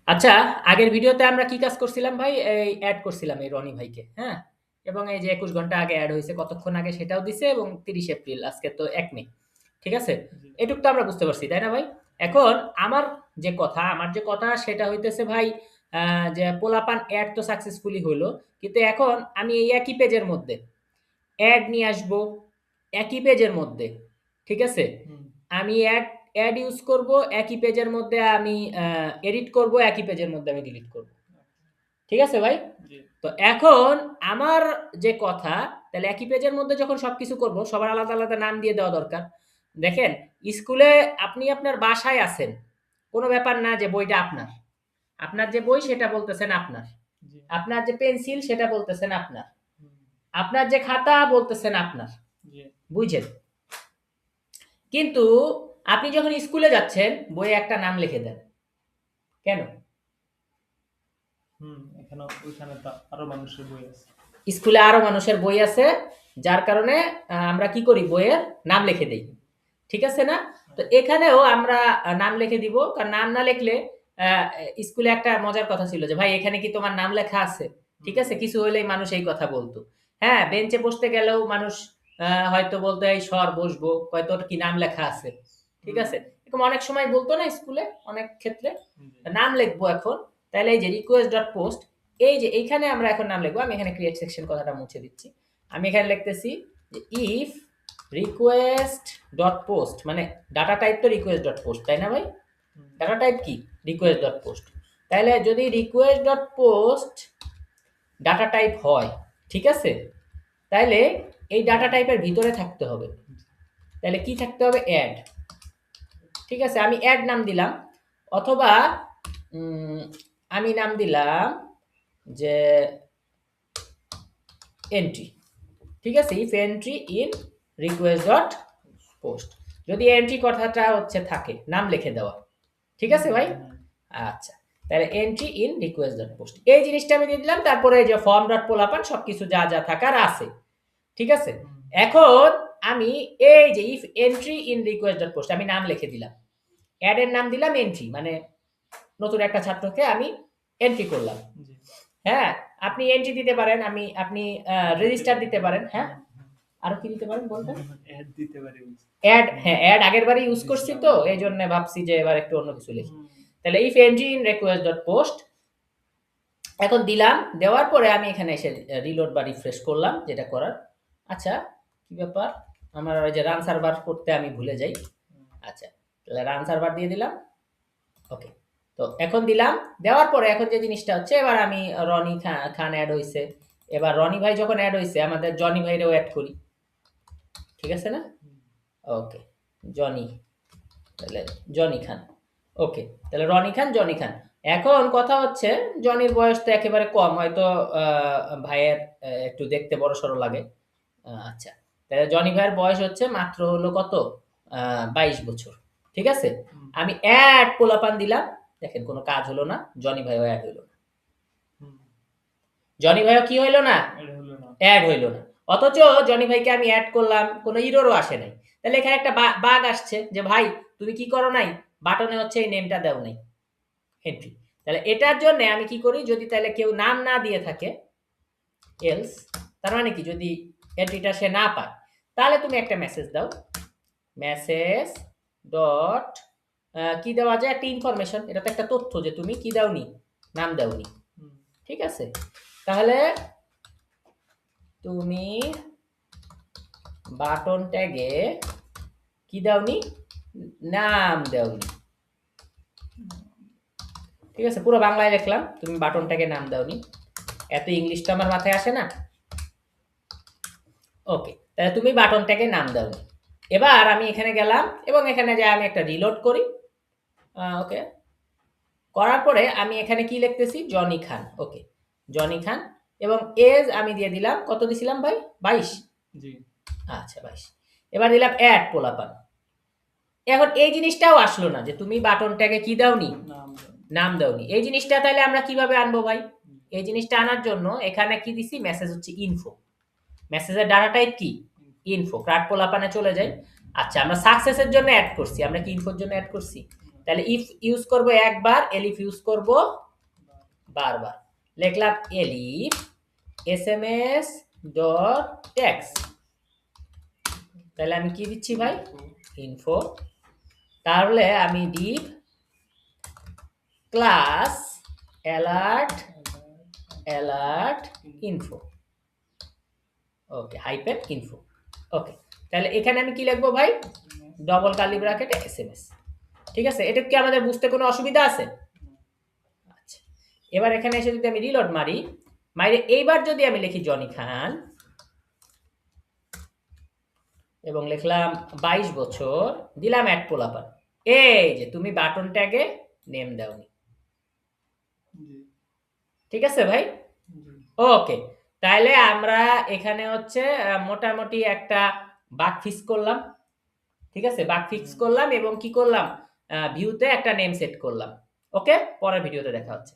আচ্ছা, আগের ভিডিওতে আমরা কি কাজ করছিলাম ভাই? এই এড করছিলাম এই রনি ভাইকে, হ্যাঁ? এবং এই যে ২১ ঘন্টা আগে এড হইছে, কতক্ষণ আগে সেটাও দিছে এবং ৩০ এপ্রিল, আজকে তো ১ মে। ঠিক আছে? জি, এটুক তো আমরা বুঝতে পারছি, তাই না ভাই? এখন আমার যে কথা সেটা হইতেছে ভাই, যে পোলাপান এড তো সাকসেসফুলি হইলো। কিন্তু এখন আমি এই একই পেজের মধ্যে এড নিয়ে আসবো, একই পেজের মধ্যে। ঠিক আছে? হুম, আমি এড ইউজ করব, একই পেজের মধ্যে আমি এডিট করব, একই পেজের মধ্যে আমি ডিলিট করব। ঠিক আছে ভাই? জি, তো এখন আমার যে কথা, তাহলে একই পেজের মধ্যে যখন সবকিছু করব, সবার আলাদা আলাদা নাম দিয়ে দেওয়া দরকার। দেখেন, স্কুলে আপনি আপনার বাসায় আছেন, কোনো ব্যাপার না যে বইটা আপনার। আপনার যে বই সেটা বলতেছেন আপনার। জি, আপনার যে পেন্সিল সেটা বলতেছেন আপনার। হুম, আপনার যে খাতা বলতেছেন আপনার। জি, বুঝছেন? কিন্তু আপনি যখন স্কুলে যাচ্ছেন, বইয়ে একটা নাম লিখে দেন। কেন? এখানে ওইখানে তো আরো মানুষের বই আছে। স্কুলে আরো মানুষের বই আছে, যার কারণে আমরা কি করি, বইয়ের নাম লিখে দেই। ঠিক আছে না? তো এখানেও আমরা নাম লিখে দিব, কারণ নাম না লিখলে স্কুলে একটা মজার কথা ছিল যে ভাই এখানে কি তোমার নাম লেখা আছে? ঠিক হুম, আছে, কিছু হলেই মানুষ এই কথা বলতো। হ্যাঁ, বেঞ্চে বসতে গেলেও মানুষ হয়তো বলতো এই সর বসবো, হয়তো ওর কি নাম লেখা আছে। ঠিক হুম, আছে, এরকম অনেক সময় বলতো না স্কুলে, অনেক ক্ষেত্রে। জি, নাম লিখবো এখন, তাহলে এই যে রিকোয়েস্ট ডট পোস্ট, এই যে এইখানে আমরা এখন নাম লিখবো। আমি এখানে ক্রিয়েট সেকশন কথাটা মুছে দিচ্ছি। আমি এখানে লিখতেছি যে ইফ রিকোয়েস্ট ডট পোস্ট, মানে ডাটা টাইপ তো রিকোয়েস্ট ডট পোস্ট, তাই না ভাই? হুম, ডাটা টাইপ কি? Request dot post. তাহলে যদি request dot post data type হয়, ঠিক আছে, তাহলে এই ডাটা টাইপের ভিতরে থাকতে হবে। তাহলে কি থাকতে হবে? অ্যাড। ঠিক আছে, আমি অ্যাড নাম দিলাম, অথবা উম, আমি নাম দিলাম যে এন্ট্রি। ঠিক আছে, if entry in request dot post, যদি এন্ট্রি কথাটা হচ্ছে থাকে, নাম লিখে দেওয়া। ঠিক আছে ভাই? হুম, আচ্ছা, তাহলে entry in request dot post এই জিনিসটা আমি দিয়ে দিলাম। তারপরে এই যে ফর্ম ডট পোলাপান সবকিছু যা যা থাকার আছে। ঠিক আছে, হুম, এখন আমি এই যে if entry in request dot post আমি নাম লিখে দিলাম, অ্যাড এর নাম দিলাম এন্ট্রি, মানে নতুন একটা ছাত্রকে আমি এন্ট্রি করলাম। জি, হ্যাঁ, আপনি এন্ট্রি দিতে পারেন, আপনি দিতে রেজিস্টার পারি। দিতে পারেন। হ্যাঁ, হুম, হুম, আরো কি দিতে পারেন বলবেন? অ্যাড দিতে পারি বলছি। অ্যাড, মানে হ্যাঁ, অ্যাড আগের বারে ইউজ করছি দিছিলাম তো আগে। এই জন্য ভাবছি যে এবার একটু অন্য কিছু লিখি। হুম, তাহলে if entry in request dot post এখন দিলাম। দেওয়ার পরে আমি এখানে এসে রিলোড বা রিফ্রেশ করলাম, যেটা করার। আচ্ছা, কি ব্যাপার, আমার ওই যে রান সার্ভার করতে আমি ভুলে যাই। হুম, আচ্ছা, তাহলে রান সার্ভার দিয়ে দিলাম। ওকে, তো এখন দিলাম। দেওয়ার পরে এখন যে জিনিসটা হচ্ছে, এবার আমি রনি খান অ্যাড হয়েছে। এবার রনি ভাই যখন অ্যাড হয়েছে, আমাদের জনি ভাইরেও অ্যাড করি। ঠিক আছে না? হুম, ওকে, জনি, তাহলে জনি খান। ওকে, তাহলে রনি খান, জনি খান। এখন কথা হচ্ছে, জনির বয়স তো একেবারে কম, হয়তো ভাইয়ের একটু দেখতে বড় সড়ো লাগে। আচ্ছা, তাহলে জনি ভাইয়ের বয়স হচ্ছে মাত্র হলো কত, ২২ বছর। ঠিক আছে, হুম, আমি অ্যাড পোলাপান দিলাম। দেখেন কোনো কাজ হলো না, জনি ভাইও অ্যাড হইলো না। হুম, জনি ভাইও কি হইলো না? এটা হলো না। অ্যাড হইলো না। অথচ জনি ভাইকে আমি অ্যাড করলাম, কোনো ইরোরও আসে নাই। তাহলে এখানে একটা বাগ আসছে যে ভাই তুমি কি করো নাই, বাটনে হচ্ছে এই নেমটা দাও নাই, এন্ট্রি। তাহলে এটার জন্য আমি কি করি, যদি তাহলে কেউ নাম না দিয়ে থাকে, এলস, তার মানে কি, যদি এন্ট্রিটা সে না পায়, তাহলে তুমি একটা মেসেজ দাও, মেসেজ ডট কি দেওয়া যায়, একটা ইনফরমেশন, এটা তো একটা তথ্য যে তুমি কি দাওনি, নাম দাওনি। হুম, ঠিক আছে, তাহলে তুমি বাটন ট্যাগে কি দাওনি, নাম দাওনি। ঠিক আছে, পুরো বাংলায় লিখলাম, তুমি বাটন ট্যাগে নাম দাওনি। এত ইংলিশ তো আমার মাথায় আসে না। ওকে, তাহলে তুমি বাটন ট্যাগে নাম দাওনি। এবার আমি এখানে গেলাম এবং এখানে যে আমি একটা রিলোড করি। ওকে, করার পরে আমি এখানে কি লিখতেছি, জনি খান। ওকে, জনি খান, এবং এজ আমি দিয়ে দিলাম, কত দিছিলাম ভাই, 22। জি, আচ্ছা, 22। এবার দিলাম অ্যাড পোলাপান। এখন এই জিনিসটাও আসলো না যে তুমি বাটন ট্যাগে কি দাওনি, নাম দাও। নাম দাওনি। এই জিনিসটা তাহলে আমরা কিভাবে আনবো ভাই? হুম, এই জিনিসটা আনার জন্য এখানে কি দিছি, মেসেজ হচ্ছে ইনফো। মেসেজের ডাটা টাইপ কি, ইনফো। ক্রাট পোলাপানে চলে যাই। আচ্ছা, আমরা সাকসেসের জন্য অ্যাড করছি, আমরা কি ইনফোর জন্য অ্যাড করছি? তাহলে ইফ ইউজ করব একবার, এলিফ ইউজ করব বারবার। লিখলাম এলিফ এসএমএস ডট টেক্সট। তাহলে আমি কি দিচ্ছি ভাই? ইনফো। তাহলে আমি div class alert info. Okay, hyphen info. Okay, তাহলে এখানে আমি কি লিখবো ভাই? ডবল কার্লি ব্র্যাকেটে এসএমএস। ঠিক আছে, এটা কি আমাদের বুঝতে কোনো অসুবিধা আছে? আচ্ছা, এবার এখানে এসে যদি আমি রিলোড মারি, এইবার যদি আমি লিখি জনি খান এবং লিখলাম 22 বছর, দিলাম অ্যাড পোলাপান, এই যে তুমি বাটন ট্যাগে নেম দাওনি। জি ঠিক আছে ভাই? জি ওকে, তাহলে আমরা এখানে হচ্ছে মোটামুটি একটা বাগ ফিক্স করলাম। ঠিক আছে, বাগ ফিক্স করলাম এবং কি করলাম, ভিউতে একটা নেম সেট করলাম। ওকে, পরের ভিডিওতে দেখা হচ্ছে।